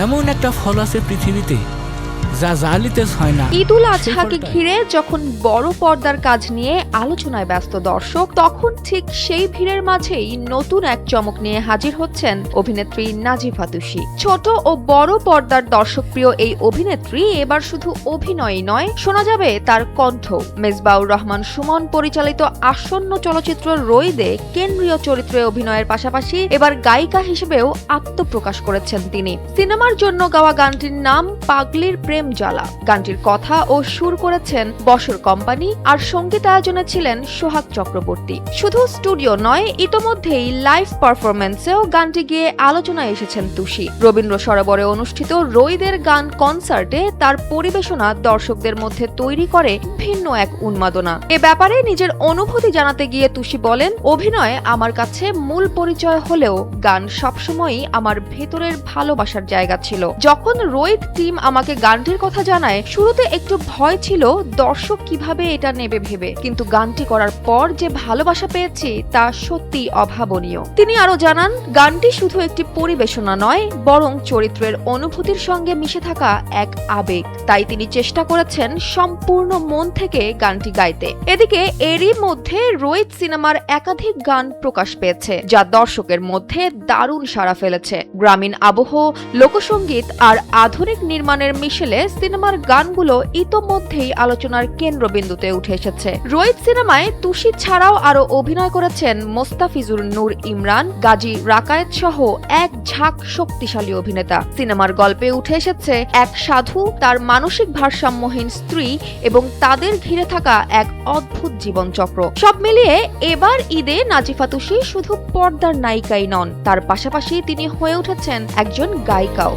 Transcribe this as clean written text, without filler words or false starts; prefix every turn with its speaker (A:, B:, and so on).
A: এমন একটা ফল আছে পৃথিবীতে যা জালিতে হয় না।
B: ঈদুল আজহাকে ঘিরে যখন বড় পর্দার কাজ নিয়ে আলোচনায় ব্যস্ত দর্শক, তখন ঠিক সেই ভিড়ের মাঝেই নতুন এক চমক নিয়ে হাজির হচ্ছেন অভিনেত্রী নাজিফা তুষি। ছোট ও বড় পর্দার দর্শকপ্রিয় এই অভিনেত্রী এবার শুধু অভিনয়ই নয়, শোনা যাবে তার কণ্ঠ। মেজবাউর রহমান সুমন পরিচালিত আসন্ন চলচ্চিত্র রইদে কেন্দ্রীয় চরিত্রে অভিনয়ের পাশাপাশি এবার গায়িকা হিসেবেও আত্মপ্রকাশ করেছেন তিনি। সিনেমার জন্য গাওয়া গানটির নাম পাগলির প্রেম জ্বালা। গানটির কথা ও সুর করেছেন বসর কোম্পানি, আর সঙ্গীতায়োজনে ছিলেন সোহাগ চক্রবর্তী। শুধু স্টুডিও নয়, ইতোমধ্যেই লাইভ পারফরমেন্সেও গানটি গিয়ে আলোচনায় এসেছেন তুষি। রবীন্দ্র সরোবরে অনুষ্ঠিত রইদের গান কনসার্টে তার পরিবেশনা দর্শকদের মধ্যে তৈরি করে ভিন্ন এক উন্মাদনা। এ ব্যাপারে নিজের অনুভূতি জানাতে গিয়ে তুষি বলেন, অভিনয় আমার কাছে মূল পরিচয় হলেও গান সবসময়ই আমার ভেতরের ভালোবাসার জায়গা ছিল। যখন রইদ টিম আমাকে গানটির কথা জানায়, শুরুতে একটু ভয় ছিল দর্শক কিভাবে এটা নেবে ভেবে, কিন্তু গানটি করার পর যে ভালোবাসা পেয়েছি তা সত্যি অভাবনীয়। তিনি আরো জানান, গানটি শুধু একটি পরিবেশনা নয়, বরং চরিত্রের অনুভূতির সঙ্গে মিশে থাকা এক আবেগ। তাই তিনি চেষ্টা করেছেন সম্পূর্ণ মন থেকে গানটি গাইতে। এদিকে এরই মধ্যে রোহিত সিনেমার একাধিক গান প্রকাশ পেয়েছে, যা দর্শকের মধ্যে দারুণ সাড়া ফেলেছে। গ্রামীণ আবহ, লোকসঙ্গীত আর আধুনিক নির্মাণের মিশেলে সিনেমার গানগুলো ইতোমধ্যেই আলোচনার কেন্দ্রবিন্দুতে উঠে এসেছে। রোহিত সিনেমায় তুষি ছাড়াও আরো অভিনয় করেছেন মোস্তাফিজুর নূর ইমরান, গাজী রাকায়েত সহ এক ঝাঁক শক্তিশালী অভিনেতা। সিনেমার গল্পে উঠে এসেছে এক সাধু, তার মানসিক ভারসাম্যহীন স্ত্রী এবং তাদের ঘিরে থাকা এক অদ্ভুত জীবনচক্র। সব মিলিয়ে এবার ঈদে নাজিফা তুষি শুধু পর্দার নায়িকাই নন, তার পাশাপাশি তিনি হয়ে উঠেছেন একজন গায়িকাও।